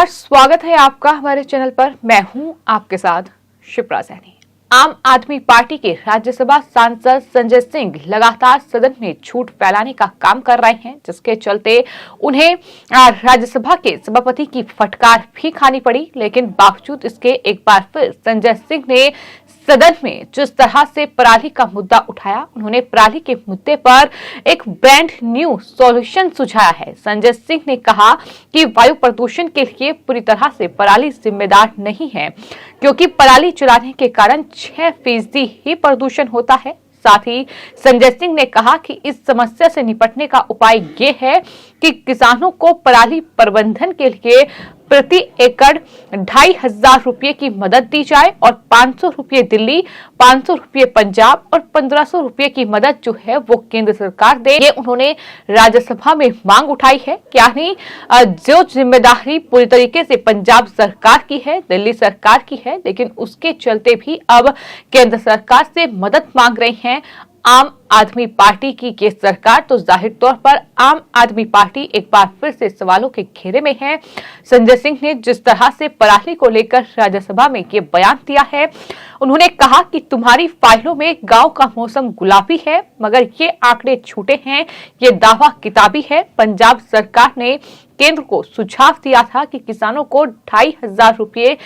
नमस्कार, स्वागत है आपका हमारे चैनल पर। मैं हूं आपके साथ शिप्रा सैनी। आम आदमी पार्टी के राज्यसभा सांसद संजय सिंह लगातार सदन में झूठ फैलाने का काम कर रहे हैं, जिसके चलते उन्हें राज्यसभा के सभापति की फटकार भी खानी पड़ी। लेकिन बावजूद इसके एक बार फिर संजय सिंह ने सदन में जिस तरह से पराली का मुद्दा उठाया, उन्होंने पराली के मुद्दे पर एक ब्रांड न्यू सॉल्यूशन सुझाया है। संजय सिंह ने कहा कि वायु प्रदूषण के लिए पूरी तरह से पराली जिम्मेदार नहीं है, क्योंकि पराली जलाने के कारण 6% ही प्रदूषण होता है। साथ ही संजय सिंह ने कहा कि इस समस्या से निपटने का उपाय ये है कि किसानों को पराली प्रबंधन के लिए प्रति एकड़ 2,500 रुपये की मदद दी जाए और 500 रुपये दिल्ली, 500 रुपये पंजाब और 1,500 रुपये की मदद जो है वो केंद्र सरकार दे। ये उन्होंने राज्यसभा में मांग उठाई है। यानी जो जिम्मेदारी पूरी तरीके से पंजाब सरकार की है, दिल्ली सरकार की है, लेकिन उसके चलते भी अब केंद्र सरकार से मदद मांग रही है आम आदमी पार्टी की ये सरकार। तो जाहिर तौर पर आम आदमी पार्टी एक बार फिर से सवालों के घेरे में है। संजय सिंह ने जिस तरह से पराली को लेकर राज्यसभा में ये बयान दिया है, उन्होंने कहा कि तुम्हारी फाइलों में गांव का मौसम गुलाबी है, मगर ये आंकड़े झूठे हैं, ये दावा किताबी है। पंजाब सरकार ने केंद्र को सुझाव दिया था कि किसानों को 2,500 रुपये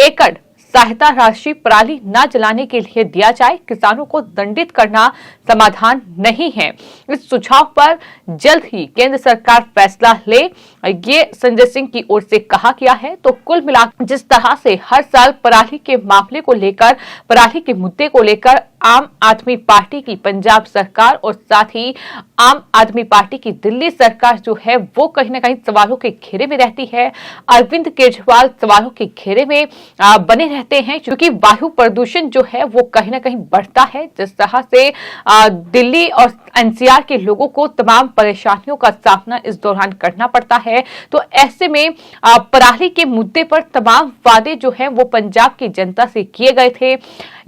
एकड़ सहायता राशि पराली न जलाने के लिए दिया जाए। किसानों को दंडित करना समाधान नहीं है। इस सुझाव पर जल्द ही केंद्र सरकार फैसला ले, ये संजय सिंह की ओर से कहा गया है। तो कुल मिलाकर जिस तरह से हर साल पराली के मामले को लेकर, पराली के मुद्दे को लेकर आम आदमी पार्टी की पंजाब सरकार और साथ ही आम आदमी पार्टी की दिल्ली सरकार जो है वो कहीं ना कहीं सवालों के घेरे में रहती है। अरविंद केजरीवाल सवालों के घेरे में बने रहते हैं, क्योंकि वायु प्रदूषण जो है वो कहीं ना कहीं बढ़ता है। जिस तरह से दिल्ली और एनसीआर के लोगों को तमाम परेशानियों का सामना इस दौरान करना पड़ता है, तो ऐसे में पराली के मुद्दे पर तमाम वादे जो है वो पंजाब की जनता से किए गए थे।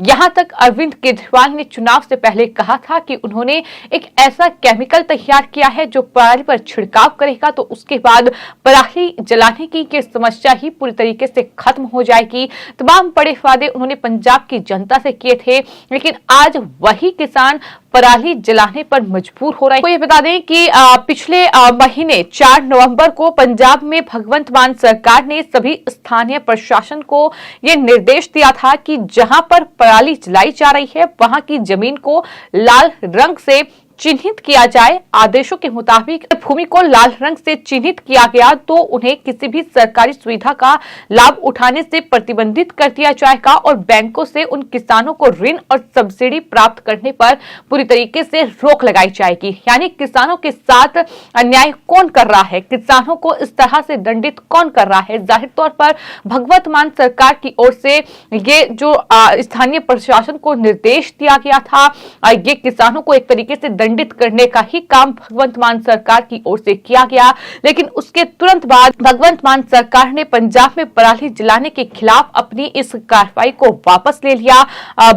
यहां तक अरविंद केजरीवाल ने चुनाव से पहले कहा था कि उन्होंने एक ऐसा केमिकल तैयार किया है जो पराली पर छिड़काव करेगा, तो उसके बाद पराली जलाने की ये समस्या ही पूरी तरीके से खत्म हो जाएगी। तमाम बड़े वादे उन्होंने पंजाब की जनता से किए थे, लेकिन आज वही किसान पराली जलाने पर मजबूर हो रहे हैं। तो ये बता दें कि पिछले महीने 4 नवंबर को पंजाब में भगवंत मान सरकार ने सभी स्थानीय प्रशासन को ये निर्देश दिया था कि जहां पर पराली जलाई जा रही है वहां की जमीन को लाल रंग से चिन्हित किया जाए। आदेशों के मुताबिक भूमि को लाल रंग से चिन्हित किया गया तो उन्हें किसी भी सरकारी सुविधा का लाभ उठाने से प्रतिबंधित कर दिया जाएगा और बैंकों से उन किसानों को ऋण और सब्सिडी प्राप्त करने पर पूरी तरीके से रोक लगाई जाएगी। यानी किसानों के साथ अन्याय कौन कर रहा है, किसानों को इस तरह से दंडित कौन कर रहा है। जाहिर तौर पर भगवंत मान सरकार की ओर से ये जो स्थानीय प्रशासन को निर्देश दिया गया था, ये किसानों को एक तरीके से दंडित करने का ही काम भगवंत मान सरकार की ओर से किया गया। लेकिन उसके तुरंत बाद भगवंत मान सरकार ने पंजाब में पराली जलाने के खिलाफ अपनी इस कार्रवाई को वापस ले लिया।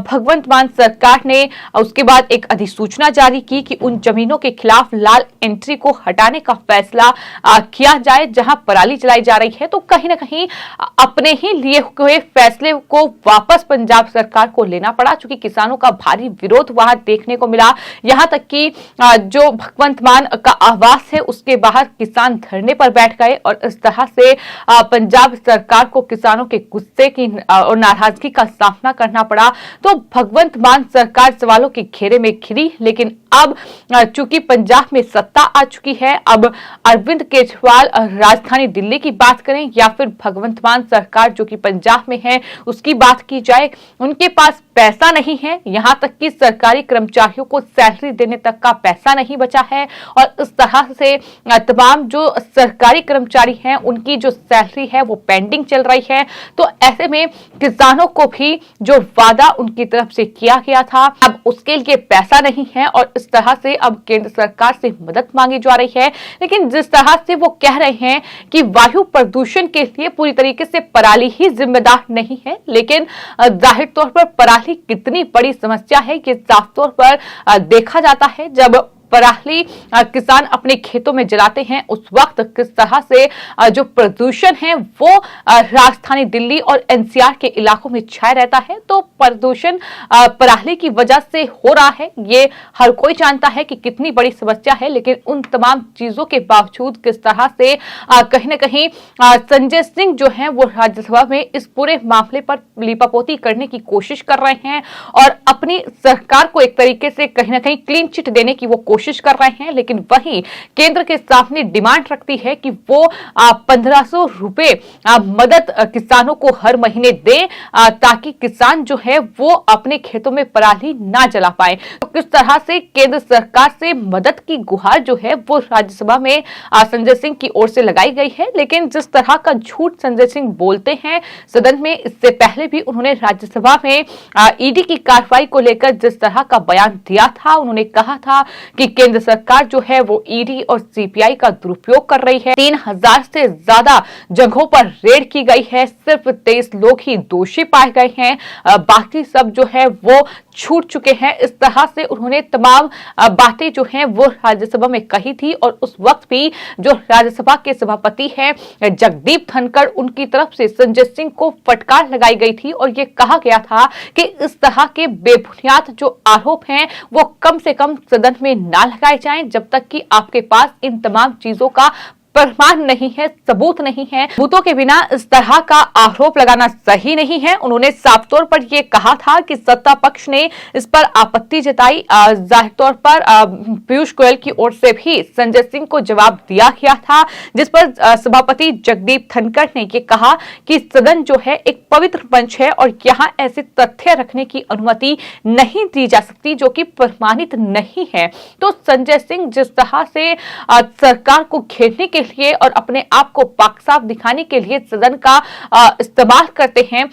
भगवंत मान सरकार ने उसके बाद एक अधिसूचना जारी की कि उन जमीनों के खिलाफ लाल एंट्री को हटाने का फैसला किया जाए जहां पराली जलाई जा रही है। तो कहीं ना कहीं अपने ही लिए हुए फैसले को वापस पंजाब सरकार को लेना पड़ा, क्योंकि किसानों का भारी विरोध वहां देखने को मिला। यहां तक कि जो भगवंत मान का आवास है उसके बाहर किसान धरने पर बैठ गए और इस तरह से पंजाब सरकार को किसानों के गुस्से की और नाराजगी का सामना करना पड़ा। तो भगवंत मान सरकार सवालों के घेरे में घिरी। लेकिन अब चूंकि पंजाब में सत्ता आ चुकी है, अब अरविंद केजरीवाल राजधानी दिल्ली की बात करें या फिर भगवंत मान सरकार जो कि पंजाब में है उसकी बात की जाए, उनके पास पैसा नहीं है। यहां तक कि सरकारी कर्मचारियों को सैलरी देने तक का पैसा नहीं बचा है और इस तरह से तमाम जो सरकारी कर्मचारी हैं उनकी जो सैलरी है वो पेंडिंग चल रही है। तो ऐसे में किसानों को भी जो वादा उनकी तरफ से किया गया था अब उसके लिए पैसा नहीं है और इस तरह से अब केंद्र सरकार से मदद मांगी जा रही है। लेकिन जिस तरह से वो कह रहे हैं कि वायु प्रदूषण के लिए पूरी तरीके से पराली ही जिम्मेदार नहीं है, लेकिन जाहिर तौर पर पराली कितनी बड़ी समस्या है कि साफ तौर पर देखा जाता है जब पराली किसान अपने खेतों में जलाते हैं उस वक्त किस तरह से जो प्रदूषण है वो राजधानी दिल्ली और एनसीआर के इलाकों में छाया रहता है। तो प्रदूषण पराली की वजह से हो रहा है, ये हर कोई जानता है कि कितनी बड़ी समस्या है, लेकिन उन तमाम चीजों के बावजूद किस तरह से कहीं ना कहीं संजय सिंह जो है वो राज्यसभा में इस पूरे मामले पर लीपापोती करने की कोशिश कर रहे हैं और अपनी सरकार को एक तरीके से कहीं ना कहीं क्लीन चिट देने की वो कोशिश कर रहे हैं। लेकिन वहीं केंद्र के सामने डिमांड रखती है कि वो 1500 रुपए मदद किसानों को हर महीने दे ताकि किसान जो है वो अपने खेतों में पराली ना जला पाए। तो किस तरह से केंद्र सरकार से मदद की गुहार जो है वो राज्यसभा में संजय सिंह की ओर से लगाई गई है। लेकिन जिस तरह का झूठ संजय सिंह बोलते हैं सदन में, इससे पहले भी उन्होंने राज्यसभा में ईडी की कार्रवाई को लेकर जिस तरह का बयान दिया था, उन्होंने कहा था कि केंद्र सरकार जो है वो ईडी और सीबीआई का दुरुपयोग कर रही है। 3000 से ज्यादा जगहों पर रेड की गई है, सिर्फ 23 लोग ही दोषी पाए गए हैं, बाकी सब जो है वो छूट चुके हैं। इस तरह से उन्होंने तमाम बातें जो हैं वो राज्यसभा में कही थी और उस वक्त भी जो राज्यसभा के सभापति हैं जगदीप धनखड़, उनकी तरफ से संजय सिंह को फटकार लगाई गई थी और ये कहा गया था कि इस तरह के बेबुनियाद जो आरोप हैं वो कम से कम सदन में ना लगाए जाएं जब तक कि आपके पास इन तमाम चीजों का प्रमाण नहीं है, सबूत नहीं है। सबूतों के बिना इस तरह का आरोप लगाना सही नहीं है। उन्होंने साफ तौर पर यह कहा था कि सत्ता पक्ष ने इस पर आपत्ति जताई। जाहिर तौर पर पीयूष गोयल की ओर से भी संजय सिंह को जवाब दिया गया था, जिस पर सभापति जगदीप धनखड़ ने यह कहा कि सदन जो है एक पवित्र मंच है और यहाँ ऐसे तथ्य रखने की अनुमति नहीं दी जा सकती जो कि प्रमाणित नहीं है। तो संजय सिंह जिस तरह से सरकार को घेरने के लिए और अपने आप को पाक साफ दिखाने के लिए सदन का इस्तेमाल करते हैं,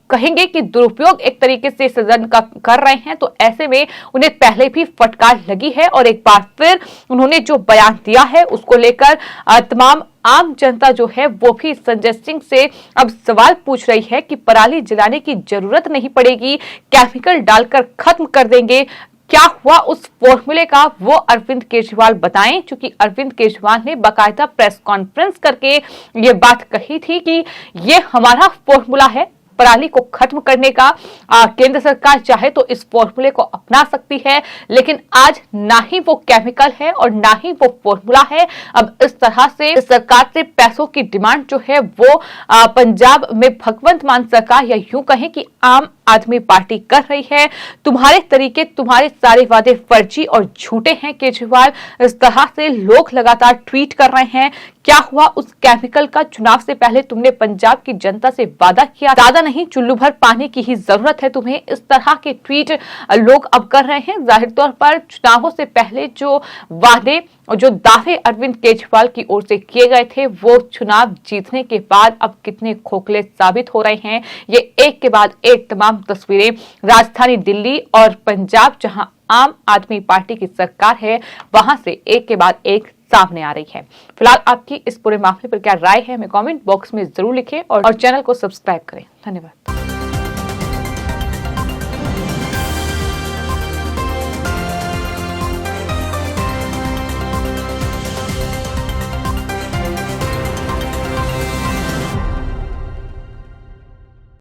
कहेंगे कि दुरुपयोग एक तरीके से सदन का कर रहे हैं, तो ऐसे में उन्हें पहले भी फटकार लगी है और एक बार फिर उन्होंने जो बयान दिया है उसको लेकर तमाम आम जनता जो है वो भी संजय सिंह से अब सवाल पूछ रही है कि पराली जलाने की जरूरत नहीं पड़ेगी, केमिकल डालकर खत्म कर देंगे। क्या हुआ उस फॉर्मूले का वो अरविंद केजरीवाल बताएं, क्योंकि अरविंद केजरीवाल ने बाकायदा प्रेस कॉन्फ्रेंस करके ये बात कही थी कि ये हमारा फॉर्मूला है पराली को खत्म करने का। केंद्र सरकार चाहे तो इस फॉर्मूले को अपना सकती है, लेकिन आज ना ही वो केमिकल है और ना ही वो फॉर्मूला है। अब इस तरह से सरकार से पैसों की डिमांड जो है वो पंजाब में भगवंत मान सरकार या यूं कहें कि आम आदमी पार्टी कर रही है। तुम्हारे तरीके, तुम्हारे सारे वादे फर्जी और झूठे हैं केजरीवाल। इस तरह से लोग लगातार ट्वीट कर रहे हैं। क्या हुआ उस केमिकल का? चुनाव से पहले तुमने पंजाब की जनता से वादा किया, ज्यादा नहीं चुल्लू भर पानी की ही जरूरत है तुम्हें। इस तरह के ट्वीट लोग अब कर रहे हैं। जाहिर तौर पर चुनावों से पहले जो वादे और जो दावे अरविंद केजरीवाल की ओर से किए गए थे वो चुनाव जीतने के बाद अब कितने खोखले साबित हो रहे हैं। ये एक के बाद एक तमाम तस्वीरें राजधानी दिल्ली और पंजाब, जहां आम आदमी पार्टी की सरकार है, वहां से एक के बाद एक सामने आ रही है। फिलहाल आपकी इस पूरे मामले पर क्या राय है, हमें कमेंट बॉक्स में जरूर लिखें और चैनल को सब्सक्राइब करें। धन्यवाद।